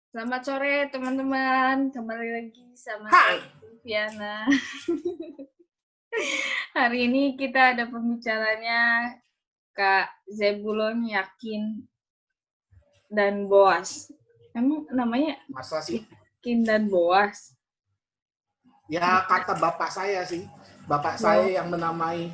Selamat sore teman-teman, kembali lagi sama Hai. saya Viviana. Hari ini kita ada pembicaranya Kak Zebulon, Yakin, dan Boas. Emang namanya Masa sih? Yakin dan Boas? Ya kata bapak saya sih. Bapak saya Oh, yang menamai.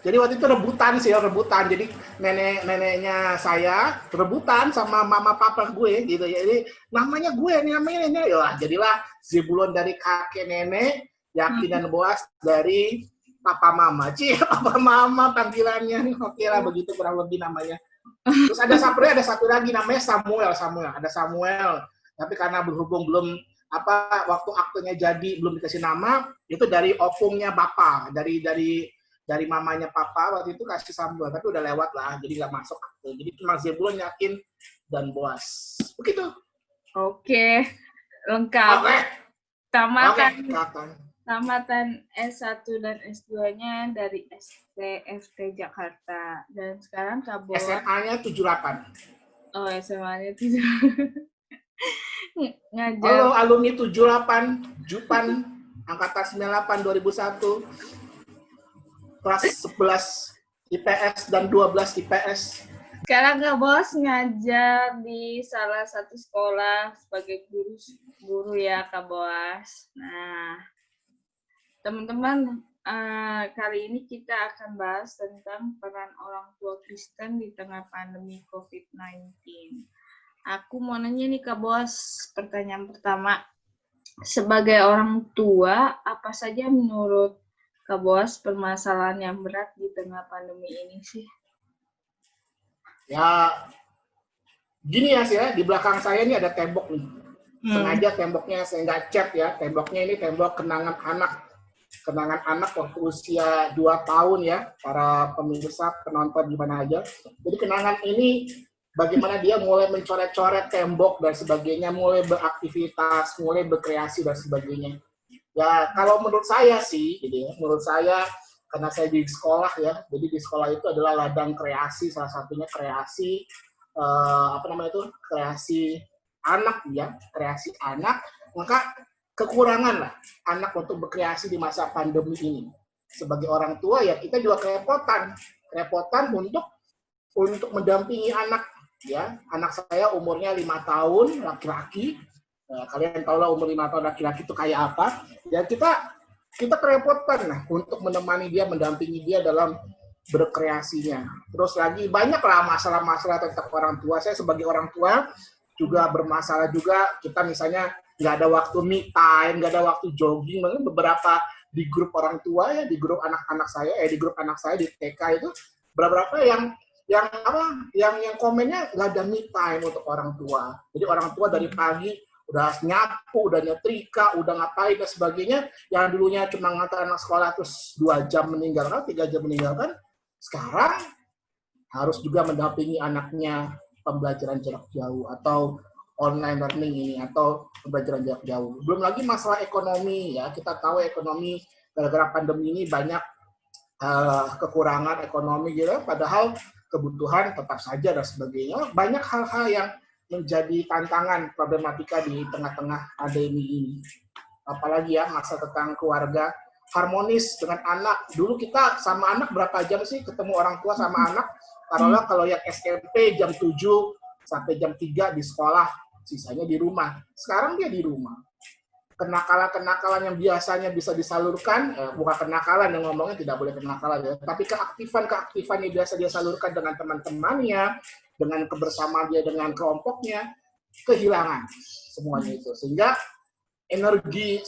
Jadi waktu itu rebutan sih, rebutan. Jadi nenek-neneknya saya rebutan sama mama papa gue gitu ya. Jadi namanya gue nih, namanya nenek. Ya, jadilah Zebulon dari kakek nenek, Yakin dan Boas dari papa mama. Papa mama panggilannya. Oke lah, begitu kurang lebih namanya. Terus ada satu lagi namanya Samuel. Ada Samuel. Tapi karena berhubung belum waktu aktunya jadi belum dikasih nama, itu dari opungnya bapak, dari mamanya papa waktu itu kasih Samuel, tapi udah lewat lah, jadi nggak masuk akte. Jadi cuma Zebulon, Yakin, dan Boas. Begitu. oke, lengkap. Oke. Oke, Tamatan kelihatan. tamatan S1 dan S2-nya dari STFT Jakarta. Dan sekarang Kak Boas, SMA-nya 78. oh SMA-nya tuh ngajar. Halo alumni 78, Jupan, angkatan 98 2001, kelas 11 IPS dan 12 IPS. Sekarang Kak Bos ngajar di salah satu sekolah sebagai guru ya Kak Bos. Nah, teman-teman, kali ini kita akan bahas tentang peran orang tua Kristen di tengah pandemi COVID-19. Aku mau nanya nih Kak Bos, pertanyaan pertama. Sebagai orang tua, apa saja menurut Kak Bos permasalahan yang berat di tengah pandemi ini sih? Ya, gini ya sih ya, di belakang saya ini ada tembok nih. Sengaja temboknya saya nggak cat ya, temboknya ini tembok kenangan anak waktu usia 2 tahun ya, para pemirsa, penonton di mana aja. Jadi kenangan ini bagaimana dia mulai mencoret-coret tembok dan sebagainya, mulai beraktivitas, mulai berkreasi dan sebagainya. Ya, kalau menurut saya sih, gitu ya, menurut saya karena saya di sekolah ya, jadi di sekolah itu adalah ladang kreasi, salah satunya kreasi kreasi anak ya, kreasi anak, maka kekurangan lah anak untuk berkreasi di masa pandemi ini. Sebagai orang tua ya kita juga kerepotan untuk mendampingi anak ya. Anak saya umurnya 5 tahun, laki-laki. Nah, kalian tahu lah umur 5 tahun laki-laki itu kayak apa. Ya kita kerepotan lah untuk menemani dia, mendampingi dia dalam berkreasinya. Terus lagi banyaklah masalah-masalah tentang orang tua. Saya sebagai orang tua juga bermasalah juga. Kita misalnya nggak ada waktu me time, nggak ada waktu jogging. Mungkin beberapa di grup orang tua ya, di grup anak-anak saya, di grup anak saya di TK itu beberapa yang komennya nggak ada me time untuk orang tua. Jadi orang tua dari pagi udah nyapu, udah nyetrika, udah ngapain dan sebagainya. Yang dulunya cuma ngantar anak sekolah terus 2 jam meninggalkan, 3 jam meninggalkan, sekarang harus juga mendampingi anaknya pembelajaran jarak jauh atau online learning ini atau pembelajaran jarak jauh. Belum lagi masalah ekonomi ya, kita tahu ekonomi gara-gara pandemi ini banyak kekurangan ekonomi gitu, padahal kebutuhan tetap saja dan sebagainya. Banyak hal-hal yang menjadi tantangan problematika di tengah-tengah pandemi ini. Apalagi ya masa tentang keluarga harmonis dengan anak. Dulu kita sama anak berapa jam sih ketemu orang tua sama anak? Taruhlah kalau yang SMP jam 7 sampai jam 3 di sekolah, sisanya di rumah. Sekarang dia di rumah. Kenakalan-kenakalan yang biasanya bisa disalurkan, bukan kenakalan yang ngomongnya tidak boleh kenakalan ya, tapi keaktifan yang biasa dia salurkan dengan teman-temannya, dengan kebersamaan dia dengan kelompoknya, kehilangan semuanya itu. Sehingga energi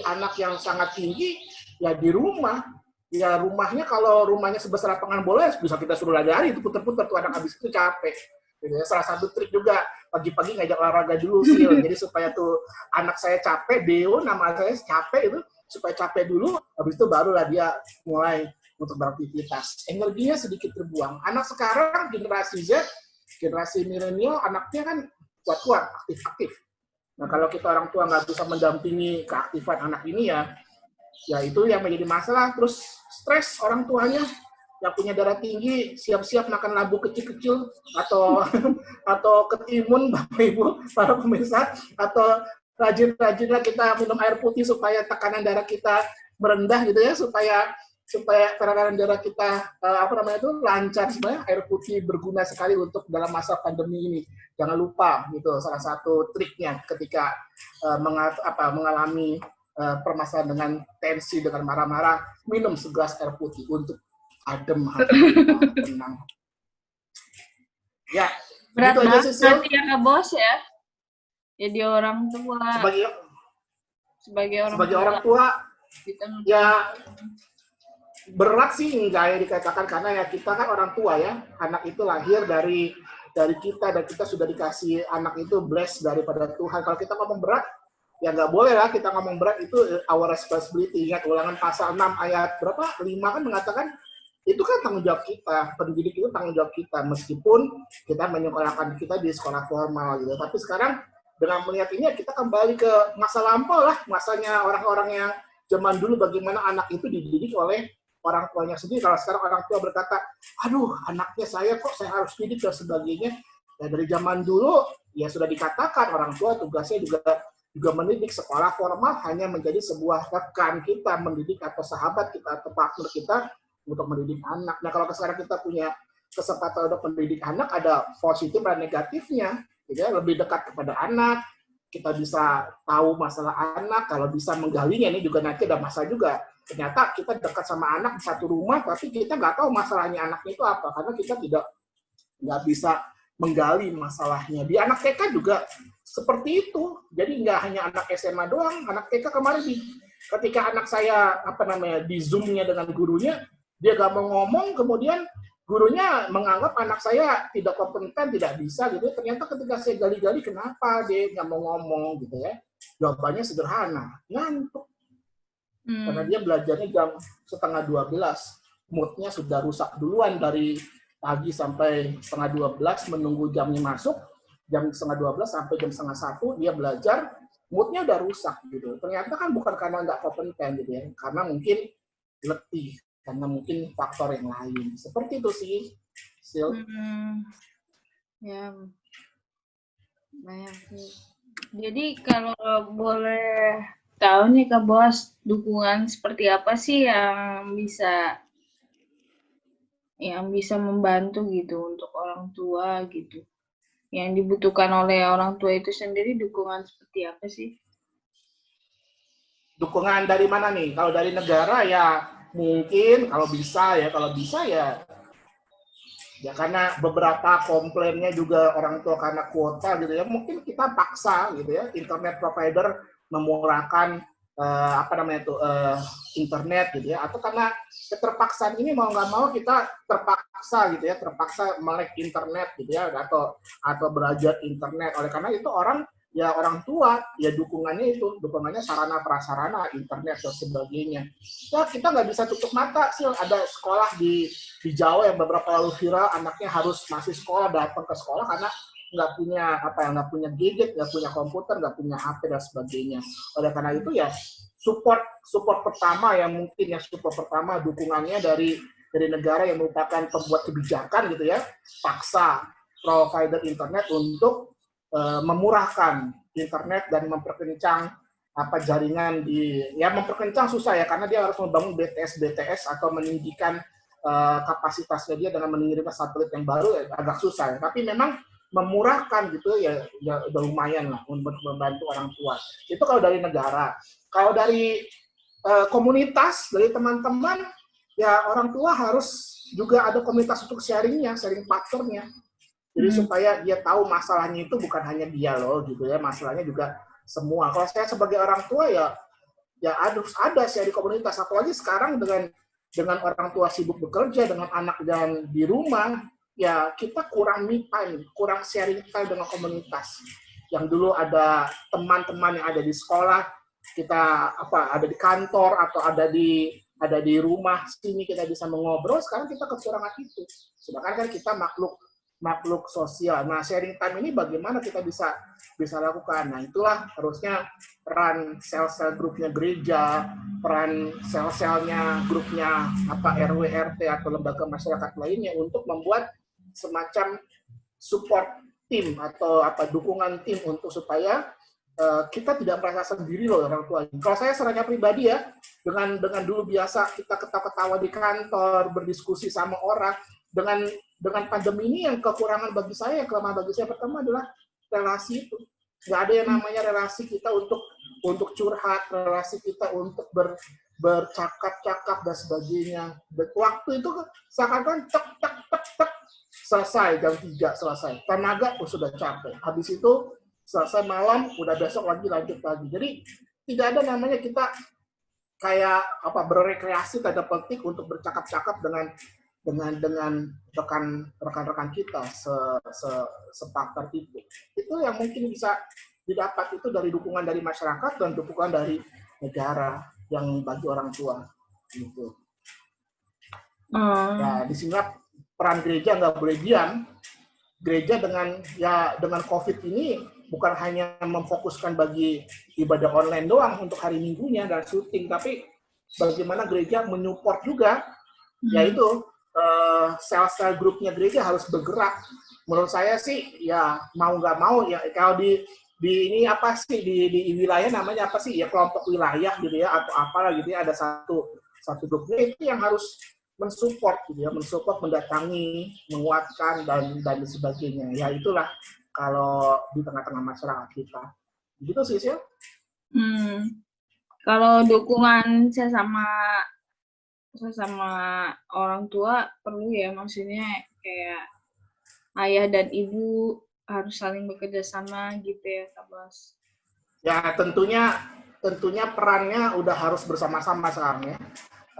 anak yang sangat tinggi, ya di rumah. Ya rumahnya, kalau rumahnya sebesar lapangan bola, bisa kita suruh lari, itu puter-puter tuh anak habis itu capek. Gitu ya. Salah satu trik juga, pagi-pagi ngajak olahraga dulu sih, jadi supaya tuh anak saya capek, Deo nama saya capek itu, supaya capek dulu, habis itu barulah dia mulai untuk beraktivitas. Energinya sedikit terbuang. Anak sekarang, generasi Z, generasi milenial, anaknya kan kuat-kuat, aktif-aktif. Nah, kalau kita orang tua nggak bisa mendampingi keaktifan anak ini ya itu yang menjadi masalah. Terus stres orang tuanya, yang punya darah tinggi siap-siap makan labu kecil-kecil atau atau ketimun Bapak Ibu para pemirsa, atau rajin-rajinlah kita minum air putih supaya tekanan darah kita merendah gitu ya, supaya supaya tekanan darah kita lancar. Sebenarnya air putih berguna sekali untuk dalam masa pandemi ini. Jangan lupa gitu, salah satu triknya ketika mengalami permasalahan dengan tensi, dengan marah-marah, minum segelas air putih untuk adem hati kita, tenang. Ya, berat gitu aja banget sih, Sil. berarti ya Kak Bos ya. Jadi orang tua. Sebagai orang tua kita ya berat sih enggak ya dikatakan, karena ya kita kan orang tua ya. Anak itu lahir dari kita, dan kita sudah dikasih anak itu blessed daripada Tuhan. Kalau kita ngomong berat, ya nggak boleh lah kita ngomong berat, itu our responsibility. Ingat Ulangan pasal 6 ayat berapa? 5 kan mengatakan itu kan tanggung jawab kita, pendidik itu tanggung jawab kita, meskipun kita menyekolahkan kita di sekolah formal gitu. Tapi sekarang dengan melihat ini, kita kembali ke masa lampau lah, masanya orang-orang yang zaman dulu, bagaimana anak itu dididik oleh orang tuanya sendiri. Kalau sekarang orang tua berkata, aduh anaknya saya kok saya harus didik dan sebagainya. Ya dari zaman dulu ya sudah dikatakan orang tua tugasnya juga mendidik. Sekolah formal hanya menjadi sebuah rekan kita mendidik, atau sahabat kita, atau partner kita untuk mendidik anak. Nah kalau sekarang kita punya kesempatan untuk mendidik anak, ada positif dan negatifnya. Gitu ya, lebih dekat kepada anak, kita bisa tahu masalah anak, kalau bisa menggalinya. Ini juga nanti ada masa juga. Ternyata kita dekat sama anak di satu rumah, tapi kita nggak tahu masalahnya anaknya itu apa, karena kita nggak bisa menggali masalahnya. Di anak TK juga seperti itu. Jadi nggak hanya anak SMA doang, anak TK kemarin ketika anak saya di Zoom-nya dengan gurunya, dia nggak mau ngomong, kemudian gurunya menganggap anak saya tidak kompeten, tidak bisa gitu. Ternyata ketika saya gali-gali kenapa dia nggak mau ngomong gitu ya, jawabannya sederhana, ngantuk. Karena dia belajarnya jam 11:30, moodnya sudah rusak duluan dari pagi sampai 11:30, menunggu jamnya masuk, jam 11:30 sampai jam 12:30 dia belajar, moodnya udah rusak gitu. Ternyata kan bukan karena nggak kompeten gitu ya, karena mungkin letih, karena mungkin faktor yang lain. Seperti itu sih, Sil. Ya, banyak sih. Jadi kalau boleh tahu nih Kak Bos, dukungan seperti apa sih yang bisa membantu gitu untuk orang tua gitu? Yang dibutuhkan oleh orang tua itu sendiri, dukungan seperti apa sih? Dukungan dari mana nih? Kalau dari negara ya mungkin kalau bisa ya karena beberapa komplainnya juga orang tua karena kuota gitu ya, mungkin kita paksa gitu ya, internet provider memurahkan internet gitu ya, atau karena keterpaksaan ini mau nggak mau kita terpaksa gitu ya, terpaksa melek internet gitu ya, atau belajar internet. Oleh karena itu orang tua ya dukungannya sarana prasarana internet dan sebagainya. Ya kita nggak bisa tutup mata sih, ada sekolah di Jawa yang beberapa lalu viral, anaknya masih sekolah datang ke sekolah karena nggak punya gadget, nggak punya komputer, nggak punya HP dan sebagainya. Oleh karena itu ya support pertama dukungannya dari negara yang merupakan pembuat kebijakan gitu ya, paksa provider internet untuk memurahkan internet dan memperkencang jaringan memperkencang susah ya, karena dia harus membangun BTS atau meninggikan kapasitasnya dia dengan mengirimkan satelit yang baru ya, agak susah ya. Tapi memang memurahkan gitu ya udah lumayan lah untuk membantu orang tua. Itu kalau dari negara. Kalau dari komunitas, dari teman-teman, ya orang tua harus juga ada komunitas untuk sharing partnernya. Jadi supaya dia tahu masalahnya itu bukan hanya dia loh gitu ya, masalahnya juga semua. Kalau saya sebagai orang tua ya harus ada sharing komunitas, apalagi sekarang dengan orang tua sibuk bekerja, dengan anak dan di rumah, ya kita kurang me time, kurang sharing time dengan komunitas. Yang dulu ada teman-teman yang ada di sekolah, kita ada di kantor atau ada di rumah sini kita bisa mengobrol, sekarang kita kekurangan itu. Sedangkan kan kita makhluk makhluk sosial. Nah, sharing time ini bagaimana kita bisa lakukan. Nah, itulah harusnya peran sel-sel grupnya gereja, peran sel-selnya grupnya RW RT atau lembaga masyarakat lainnya untuk membuat semacam support tim atau dukungan tim untuk supaya kita tidak merasa sendiri loh orang tua. Kalau saya secara pribadi ya, dengan dulu biasa kita ketawa-ketawa di kantor, berdiskusi sama orang, dengan pandemi ini yang kekurangan bagi saya, yang kelemahan bagi saya pertama adalah relasi itu. Nggak ada yang namanya relasi kita untuk curhat, relasi kita untuk bercakap-cakap dan sebagainya. Waktu itu seakan-akan tek selesai, jam 3 selesai. Tenaga sudah capek. Habis itu selesai malam, udah besok lagi lanjut lagi. Jadi tidak ada namanya kita kayak berrekreasi tanda petik untuk bercakap-cakap dengan rekan-rekan kita separtner itu. Itu yang mungkin bisa didapat itu dari dukungan dari masyarakat dan dukungan dari negara yang bagi orang tua gitu. Ya, di sini peran gereja nggak boleh diam. Gereja dengan COVID ini bukan hanya memfokuskan bagi ibadah online doang untuk hari Minggunya dan syuting, tapi bagaimana gereja menyupport juga, yaitu sel-sel grupnya gereja harus bergerak. Menurut saya sih ya mau nggak mau ya, kalau di ini di wilayah namanya ya kelompok wilayah gitu ya atau apalah gitu ya, ada satu grupnya itu yang harus mensupport gitu ya, mendatangi, menguatkan dan sebagainya. Ya itulah kalau di tengah-tengah masyarakat kita. Gitu sih, Sil. Kalau dukungan sesama orang tua perlu ya, maksudnya kayak ayah dan ibu harus saling bekerja sama gitu ya, Kak Bos. Ya, tentunya perannya udah harus bersama-sama sekarang ya.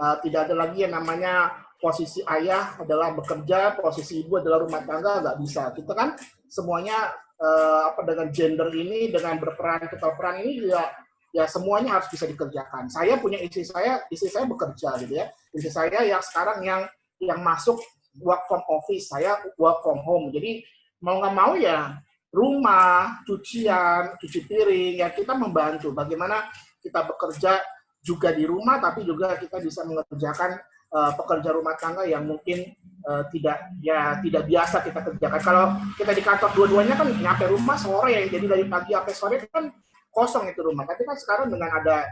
Tidak ada lagi yang namanya posisi ayah adalah bekerja, posisi ibu adalah rumah tangga, nggak bisa. Kita kan semuanya dengan gender ini, dengan berperan ini ya semuanya harus bisa dikerjakan. Saya punya istri saya bekerja gitu ya. Istri saya yang sekarang yang masuk work from office, saya work from home. Jadi mau nggak mau ya rumah, cucian, cuci piring, ya kita membantu. Bagaimana kita bekerja juga di rumah, tapi juga kita bisa mengerjakan pekerja rumah tangga yang mungkin tidak biasa kita kerjakan. Kalau kita di kantor dua-duanya kan nyampe rumah sore ya, jadi dari pagi sampai sore kan kosong itu rumah. Tapi kan sekarang dengan ada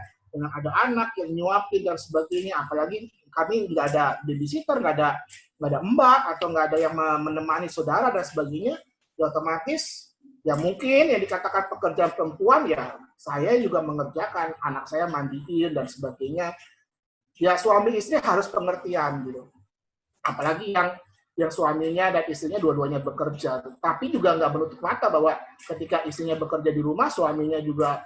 anak yang nyuapin dan sebagainya, apalagi kami nggak ada babysitter, nggak ada mbak atau nggak ada yang menemani saudara dan sebagainya, ya otomatis ya mungkin yang dikatakan pekerjaan perempuan ya saya juga mengerjakan, anak saya mandiin dan sebagainya. Ya suami istri harus pengertian gitu. Apalagi yang suaminya dan istrinya dua-duanya bekerja. Tapi juga nggak menutup mata bahwa ketika istrinya bekerja di rumah, suaminya juga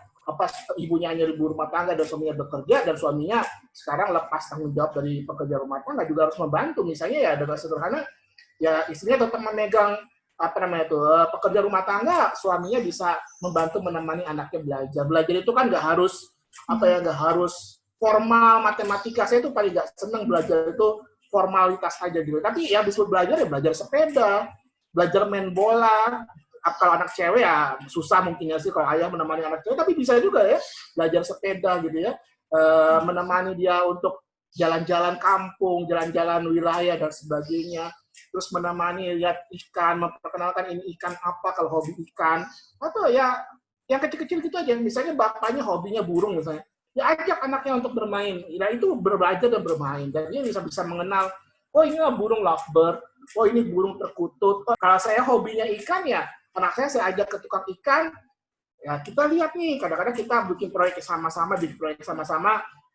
ibunya hanya ibu rumah tangga dan suaminya bekerja, dan suaminya sekarang lepas tanggung jawab dari pekerja rumah tangga juga harus membantu. Misalnya ya dengan sederhana ya istrinya tetap memegang pekerja rumah tangga, suaminya bisa membantu menemani anaknya belajar. Belajar itu kan nggak harus nggak harus formal matematika. Saya tuh paling nggak seneng belajar itu formalitas aja gitu. Tapi ya bisa belajar ya belajar sepeda, belajar main bola. Kalau anak cewek ya susah mungkin ya sih kalau ayah menemani anak cewek, tapi bisa juga ya belajar sepeda gitu ya, menemani dia untuk jalan-jalan kampung, jalan-jalan wilayah dan sebagainya. Terus menemani lihat ikan, memperkenalkan ini ikan apa kalau hobi ikan, atau ya yang kecil-kecil gitu aja. Misalnya bapaknya hobinya burung misalnya, ya ajak anaknya untuk bermain. Nah itu belajar dan bermain, dan dia bisa mengenal, oh ini burung lovebird, oh ini burung perkutut. Oh, kalau saya hobinya ikan ya anak saya ajak ke tukang ikan. Ya kita lihat nih, kadang-kadang kita bikin proyek sama-sama,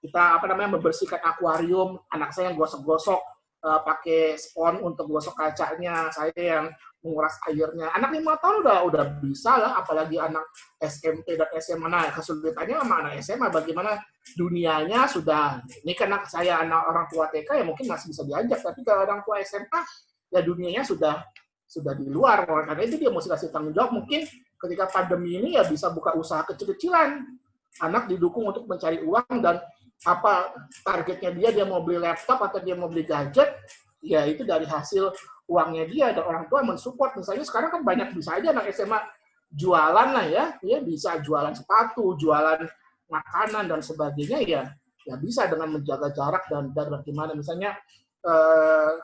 kita membersihkan akuarium, anak saya yang gosok-gosok pakai spons untuk gosok kacanya, saya yang menguras airnya. Anak 5 tahun udah bisa lah, apalagi anak SMP dan SMA. Nah, kesulitannya sama anak SMA, bagaimana dunianya sudah, ini karena saya anak orang tua TK ya mungkin masih bisa diajak, tapi kalau orang tua SMA ya dunianya sudah di luar, karena itu dia mesti kasih tanggung jawab. Mungkin ketika pandemi ini ya bisa buka usaha kecil-kecilan, anak didukung untuk mencari uang, dan targetnya dia mau beli laptop atau dia mau beli gadget, ya itu dari hasil uangnya dia, dan orang tua mensupport. Misalnya sekarang kan banyak, bisa aja anak SMA jualan lah ya bisa jualan sepatu, jualan makanan dan sebagainya, ya bisa dengan menjaga jarak dan bagaimana. Misalnya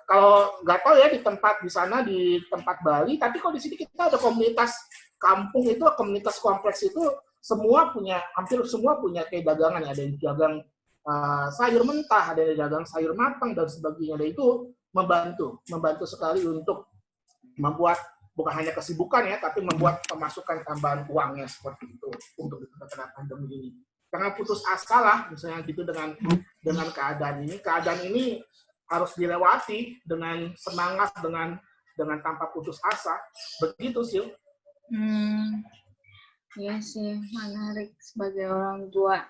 kalau nggak tahu ya di sana di tempat Bali, tapi kalau di sini kita ada komunitas kampung itu, komunitas kompleks itu hampir semua punya kayak dagangan. Ada yang dagang sayur mentah, ada yang dagang sayur matang dan sebagainya. Dan itu membantu sekali untuk membuat bukan hanya kesibukan ya, tapi membuat pemasukan tambahan uangnya seperti itu untuk di tengah pandemi ini. Jangan putus asa lah, misalnya gitu dengan keadaan ini. Keadaan ini harus dilewati dengan semangat, dengan tanpa putus asa. Begitu sih. Iya sih, menarik sebagai orang tua.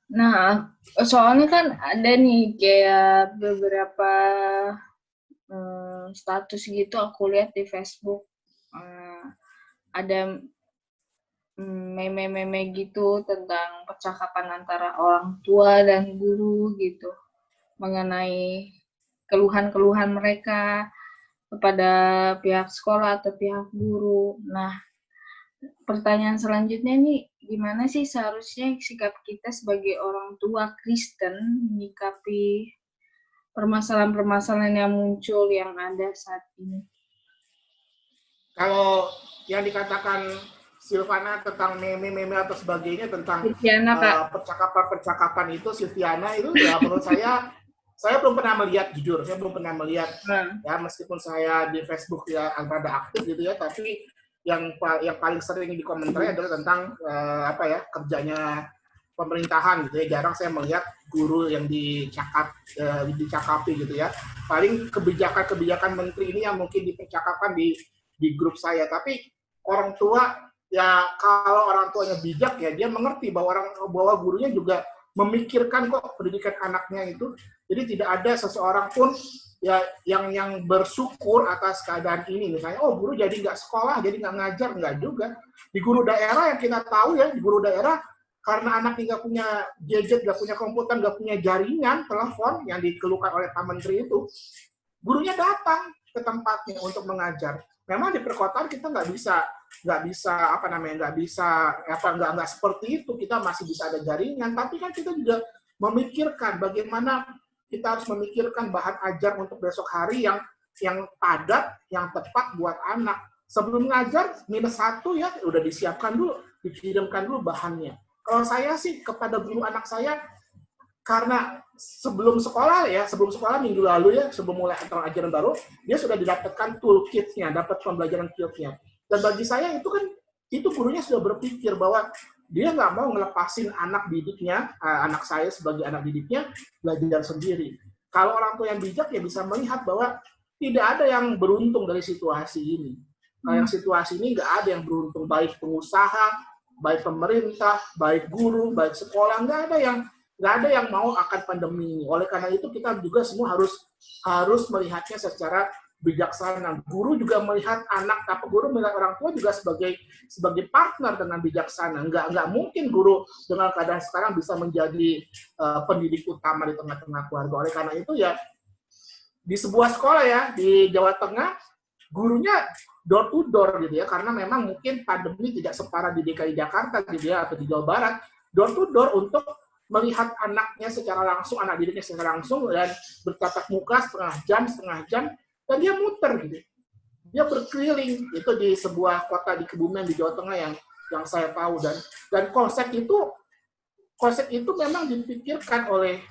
Nah, soalnya kan ada nih kayak beberapa status gitu aku lihat di Facebook. Ada meme-meme gitu tentang percakapan antara orang tua dan guru gitu, mengenai keluhan-keluhan mereka kepada pihak sekolah atau pihak guru. Nah, pertanyaan selanjutnya nih, gimana sih seharusnya sikap kita sebagai orang tua Kristen menyikapi permasalahan-permasalahan yang muncul yang ada saat ini? Kalau yang dikatakan Silvana tentang meme-meme atau sebagainya, tentang percakapan-percakapan itu, Silviana itu ya menurut saya belum pernah melihat, jujur saya belum pernah melihat. Ya meskipun saya di Facebook ya agak aktif gitu ya, tapi yang paling sering dikomentari adalah tentang kerjanya pemerintahan gitu ya. Jarang saya melihat guru yang dicakapi gitu ya. Paling kebijakan menteri ini yang mungkin dipercakapan di grup saya. Tapi orang tua ya, kalau orang tuanya bijak ya dia mengerti bahwa gurunya juga memikirkan kok pendidikan anaknya itu. Jadi tidak ada seseorang pun ya yang bersyukur atas keadaan ini. Misalnya, guru jadi nggak sekolah, jadi nggak ngajar, nggak juga. Di guru daerah yang kita tahu ya, di guru daerah karena anaknya nggak punya gadget, nggak punya komputer, nggak punya jaringan telepon yang dikeluhkan oleh Pak Menteri itu, gurunya datang ke tempatnya untuk mengajar. Memang di perkotaan kita nggak seperti itu, kita masih bisa ada jaringan, tapi kan kita juga memikirkan bagaimana kita harus memikirkan bahan ajar untuk besok hari yang padat, yang tepat buat anak. Sebelum ngajar -1 ya udah disiapkan dulu, dikirimkan dulu bahannya. Kalau saya sih kepada guru anak saya, karena sebelum sekolah minggu lalu ya, sebelum mulai tahun ajaran baru, dia sudah didapatkan toolkit-nya, dapat pembelajaran toolkit-nya. Dan bagi saya itu gurunya sudah berpikir bahwa dia nggak mau ngelepasin anak saya sebagai anak didiknya belajar sendiri. Kalau orang tua yang bijak ya bisa melihat bahwa tidak ada yang beruntung dari situasi ini. Yang situasi ini nggak ada yang beruntung, baik pengusaha, baik pemerintah, baik guru, baik sekolah, nggak ada yang mau akan pandemi ini. Oleh karena itu kita juga semua harus melihatnya secara bijaksana. Guru juga melihat guru melihat orang tua juga sebagai partner dengan bijaksana. Nggak mungkin guru dengan keadaan sekarang bisa menjadi pendidik utama di tengah-tengah keluarga. Oleh karena itu ya di sebuah sekolah ya di Jawa Tengah, gurunya door to door gitu ya, karena memang mungkin pandemi tidak separah di DKI Jakarta gitu ya, atau di Jawa Barat. Door to door untuk melihat anaknya secara langsung, anak didiknya secara langsung, dan bertatap muka setengah jam, dan dia muter gitu. Dia berkeliling itu di sebuah kota di Kebumen di Jawa Tengah yang saya tahu, dan konsep itu memang dipikirkan oleh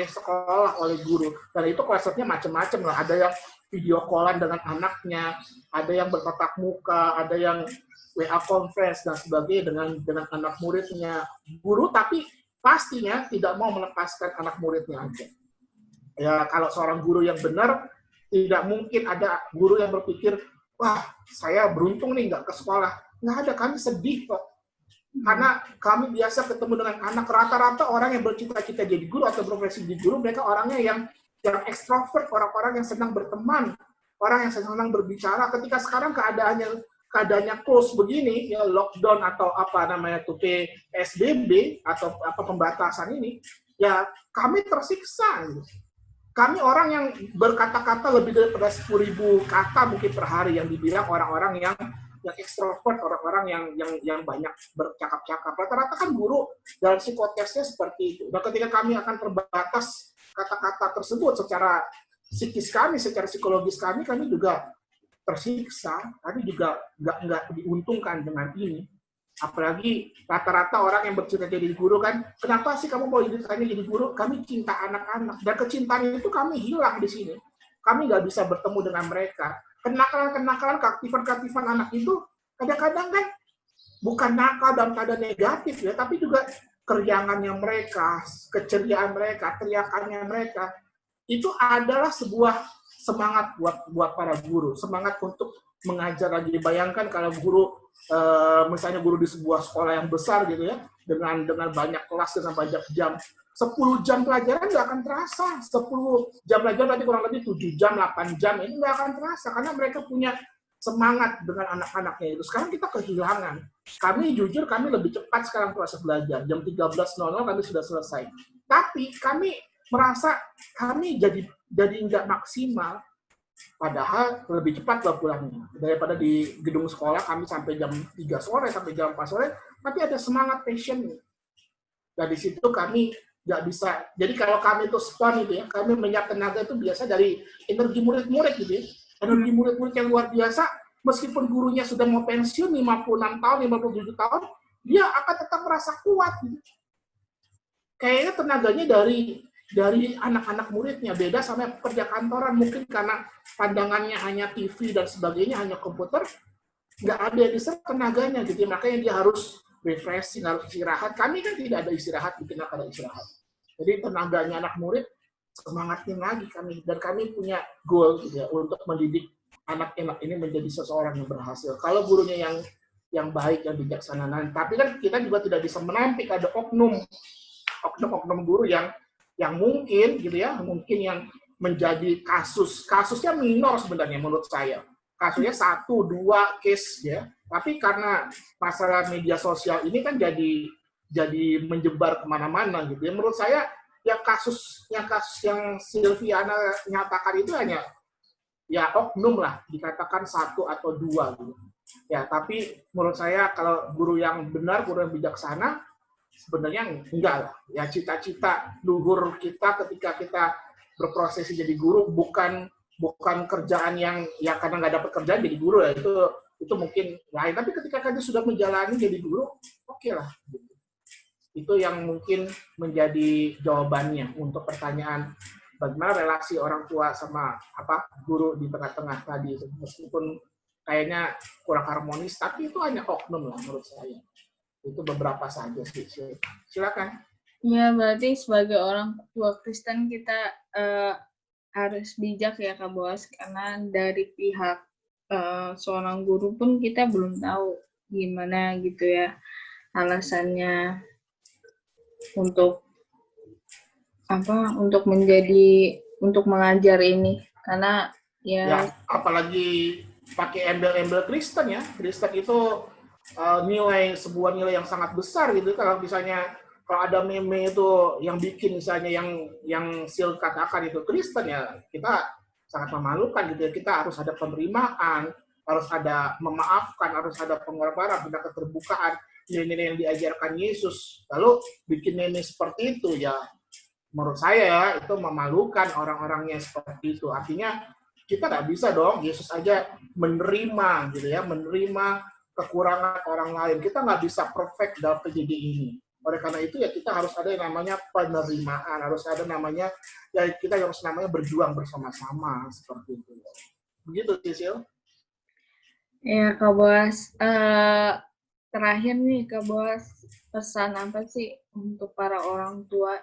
sekolah, oleh guru. Dan itu konsepnya macam-macam lah. Ada yang video callan dengan anaknya, ada yang bertatap muka, ada yang WA conference dan sebagainya dengan anak muridnya. Guru tapi pastinya tidak mau melepaskan anak muridnya aja. Ya kalau seorang guru yang benar, tidak mungkin ada guru yang berpikir, wah saya beruntung nih nggak ke sekolah. Nggak ada, kami sedih kok. Karena kami biasa ketemu dengan anak, rata-rata orang yang bercita-cita jadi guru atau profesi jadi guru, mereka orangnya yang ekstrovert, orang-orang yang senang berteman, orang yang senang berbicara. Ketika sekarang keadaannya close begini, ya lockdown atau PSBB atau pembatasan ini, ya kami tersiksa. kami orang yang berkata-kata lebih daripada 10.000 kata mungkin per hari yang dibilang orang-orang yang ekstrovert, orang-orang yang banyak bercakap-cakap. Rata-rata kan guru dalam psikotesnya seperti itu. Dan ketika kami akan terbatas kata-kata tersebut secara psikis kami, secara psikologis kami juga tersiksa, kami juga nggak diuntungkan dengan ini. Apalagi rata-rata orang yang bercita jadi guru kan, kenapa sih kamu mau ditanya jadi guru? Kami cinta anak-anak, dan kecintaan itu kami hilang di sini. Kami nggak bisa bertemu dengan mereka. Kenakalan-kenakalan, keaktifan-keaktifan anak itu kadang-kadang kan bukan nakal dalam keadaan negatif ya, tapi juga keriangannya mereka, keceriaan mereka, teriakannya mereka, itu adalah sebuah semangat buat para guru, semangat untuk mengajar lagi. Bayangkan kalau guru misalnya guru di sebuah sekolah yang besar gitu ya, dengan banyak kelas, dengan banyak jam, 10 jam pelajaran nggak akan terasa. 10 jam pelajaran berarti kurang lebih 7 jam, 8 jam, ini nggak akan terasa karena mereka punya semangat dengan anak-anaknya itu. Sekarang kita kehilangan. Kami jujur, kami lebih cepat sekarang proses belajar. Jam 13.00 kami sudah selesai. Tapi kami merasa kami jadi nggak maksimal. Padahal lebih cepat loh pulangnya. Daripada di gedung sekolah kami sampai jam 3 sore, sampai jam 4 sore, tapi ada semangat passion. Dan di situ kami nggak bisa. Jadi kalau kami itu SPON itu ya, kami menyap tenaga itu biasa dari energi murid-murid gitu ya. Energi murid-murid yang luar biasa, meskipun gurunya sudah mau pensiun 56 tahun, 57 tahun, dia akan tetap merasa kuat. Gitu. Kayaknya tenaganya dari anak-anak muridnya, beda sama pekerja kantoran, mungkin karena pandangannya hanya TV dan sebagainya, hanya komputer, nggak ada yang diserap tenaganya gitu, makanya dia harus refreshing, harus istirahat. Kami kan tidak ada istirahat, bikin ada istirahat. Jadi tenaganya anak murid, semangatnya lagi kami, dan kami punya goal gitu ya, untuk mendidik anak-anak ini menjadi seseorang yang berhasil. Kalau gurunya yang baik, yang bijaksana, tapi kan kita juga tidak bisa menampik ada oknum guru yang mungkin gitu ya, mungkin yang menjadi kasusnya minor sebenarnya menurut saya. Kasusnya 1-2 case ya. Tapi karena masalah media sosial ini kan jadi menyebar kemana-mana gitu ya. Menurut saya kasus yang Silviana nyatakan itu hanya ya oknum lah, dikatakan 1 atau 2 gitu. Ya, tapi menurut saya kalau guru yang benar, guru yang bijaksana, sebenarnya enggak lah. Ya cita-cita luhur kita ketika kita berprofesi jadi guru bukan kerjaan yang ya karena nggak dapat kerjaan jadi guru ya, itu mungkin lain. Tapi ketika kita sudah menjalani jadi guru, oke lah. Itu yang mungkin menjadi jawabannya untuk pertanyaan bagaimana relasi orang tua sama guru di tengah-tengah tadi. Meskipun kayaknya kurang harmonis, tapi itu hanya oknum lah menurut saya. Itu beberapa saja sih. Silakan. Ya, berarti sebagai orang tua Kristen kita harus bijak ya Kak Boas, karena dari pihak seorang guru pun kita belum tahu gimana gitu ya alasannya untuk untuk mengajar ini, karena ya apalagi pakai embel-embel Kristen ya. Kristen itu sebuah nilai yang sangat besar gitu. Kalau misalnya kalau ada meme itu yang bikin misalnya yang Sil katakan itu Kristen ya, kita sangat memalukan gitu ya. Kita harus ada penerimaan, harus ada memaafkan, harus ada pengorbanan, ada keterbukaan, nilai-nilai yang diajarkan Yesus. Lalu bikin meme seperti itu ya, menurut saya itu memalukan orang-orangnya seperti itu. Artinya kita nggak bisa dong, Yesus aja menerima gitu ya, menerima kekurangan orang lain. Kita nggak bisa perfect dalam kejadian ini. Oleh karena itu ya kita harus ada yang namanya penerimaan, harus ada namanya ya kita harus namanya berjuang bersama-sama seperti itu. Begitu, Sisil. Ya, Kak Boas. Terakhir nih, Kak Boas, pesan apa sih untuk para orang tua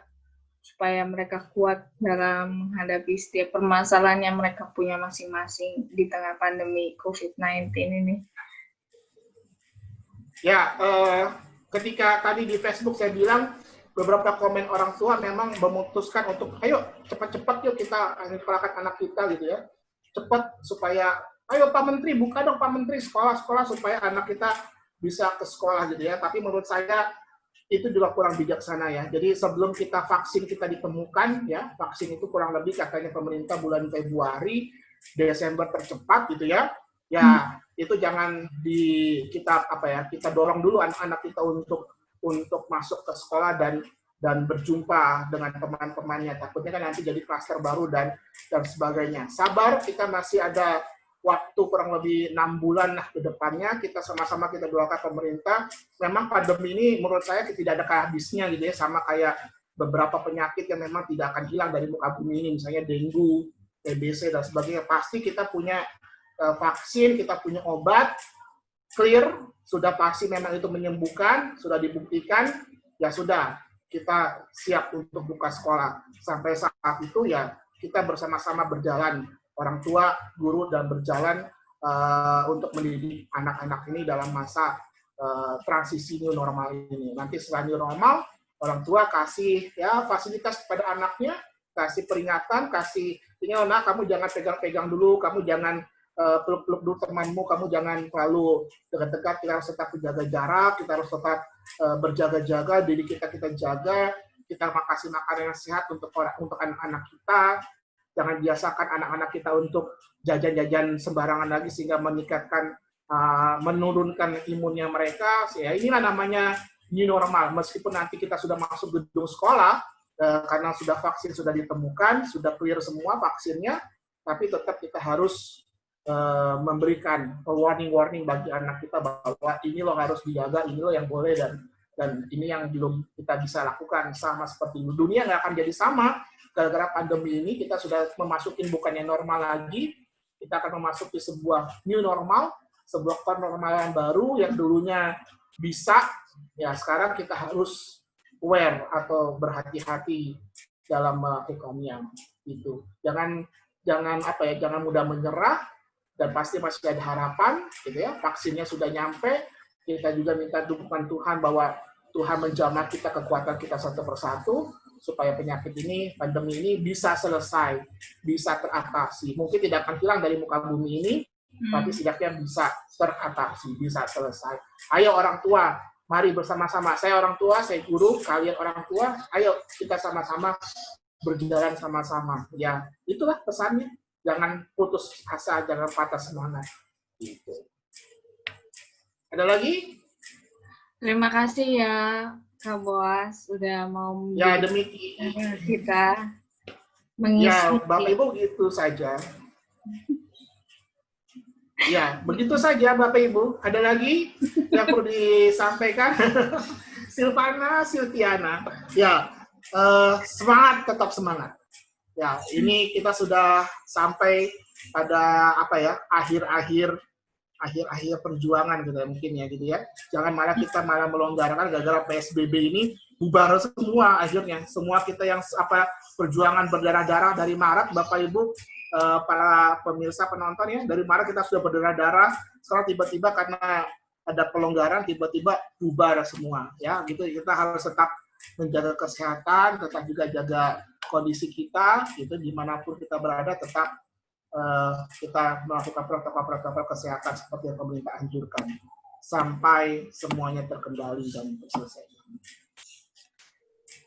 supaya mereka kuat dalam menghadapi setiap permasalahan yang mereka punya masing-masing di tengah pandemi COVID-19 ini? Ya, ketika tadi di Facebook saya bilang beberapa komen orang tua memang memutuskan untuk ayo cepat-cepat yuk kita sekolahkan anak kita gitu ya, cepat supaya ayo Pak Menteri buka dong Pak Menteri sekolah-sekolah supaya anak kita bisa ke sekolah gitu ya. Tapi menurut saya itu juga kurang bijaksana ya. Jadi sebelum vaksin kita ditemukan ya, vaksin itu kurang lebih katanya pemerintah bulan Februari, Desember tercepat gitu ya. Ya, itu jangan kita dorong dulu anak-anak kita untuk masuk ke sekolah dan berjumpa dengan teman-temannya. Takutnya kan nanti jadi klaster baru dan sebagainya. Sabar, kita masih ada waktu kurang lebih 6 bulan ke depannya. Kita sama-sama kita doakan pemerintah. Memang pandemi ini menurut saya tidak ada habisnya gitu ya, sama kayak beberapa penyakit yang memang tidak akan hilang dari muka bumi ini, misalnya dengue, TBC dan sebagainya. Pasti kita punya vaksin, kita punya obat, clear, sudah pasti memang itu menyembuhkan, sudah dibuktikan, ya sudah, kita siap untuk buka sekolah. Sampai saat itu ya kita bersama-sama berjalan, orang tua, guru, dan berjalan untuk mendidik anak-anak ini dalam masa transisi new normal ini. Nanti setelah new normal, orang tua kasih ya fasilitas kepada anaknya, kasih peringatan, kasih ini, nak, kamu jangan pegang-pegang dulu, kamu jangan peluk-peluk dulu temanmu, kamu jangan terlalu dekat-dekat, kita harus tetap menjaga jarak, kita harus tetap berjaga-jaga, diri kita jaga, kita kasih makanan yang sehat untuk anak-anak kita, jangan biasakan anak-anak kita untuk jajan-jajan sembarangan lagi sehingga menurunkan imunnya mereka. Ya, inilah namanya new normal. Meskipun nanti kita sudah masuk gedung sekolah, karena sudah vaksin sudah ditemukan, sudah clear semua vaksinnya, tapi tetap kita harus memberikan warning bagi anak kita bahwa ini loh harus dijaga, ini loh yang boleh dan ini yang belum kita bisa lakukan. Sama seperti dunia nggak akan jadi sama gara-gara pandemi ini. Kita sudah memasuki bukannya normal lagi, kita akan memasuki sebuah new normal, sebuah kenormalan baru yang dulunya bisa, ya sekarang kita harus aware atau berhati-hati dalam melakukannya. Itu jangan mudah menyerah, dan pasti masih ada harapan gitu ya. Vaksinnya sudah nyampe, kita juga minta dukungan Tuhan bahwa Tuhan menjamah kita, kekuatan kita satu persatu supaya penyakit ini, pandemi ini bisa selesai, bisa teratasi. Mungkin tidak akan hilang dari muka bumi ini, tapi setidaknya bisa teratasi, bisa selesai. Ayo orang tua, mari bersama-sama. Saya orang tua, saya guru, kalian orang tua, ayo kita sama-sama berjalan sama-sama. Ya, itulah pesannya. Jangan putus asa, jangan patah semangat. Gitu. Ada lagi? Terima kasih ya, Kak Boas, sudah mau demikian kita mengisi. Ya, Bapak Ibu gitu saja. Ya, begitu saja Bapak Ibu. Ada lagi yang perlu disampaikan? Silviana. Ya, semangat, tetap semangat. Ya, ini kita sudah sampai pada akhir-akhir perjuangan gitu ya, mungkin ya gitu ya. Jangan kita malah melonggarkan gara-gara PSBB ini bubar semua akhirnya. Semua kita yang perjuangan berdarah-darah dari Maret, Bapak Ibu, para pemirsa penonton ya, dari Maret kita sudah berdarah-darah, sekarang tiba-tiba karena ada pelonggaran tiba-tiba bubar semua ya, gitu. Kita harus tetap menjaga kesehatan, tetap juga jaga kondisi kita, gitu, dimanapun kita berada, tetap kita melakukan protokol-protokol kesehatan seperti yang pemerintah anjurkan sampai semuanya terkendali dan selesai.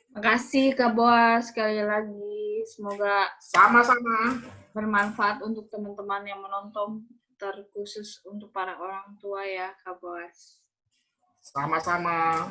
Terima kasih Kak Boas sekali lagi. Semoga sama-sama bermanfaat untuk teman-teman yang menonton, terkhusus untuk para orang tua ya Kak Boas. Sama-sama.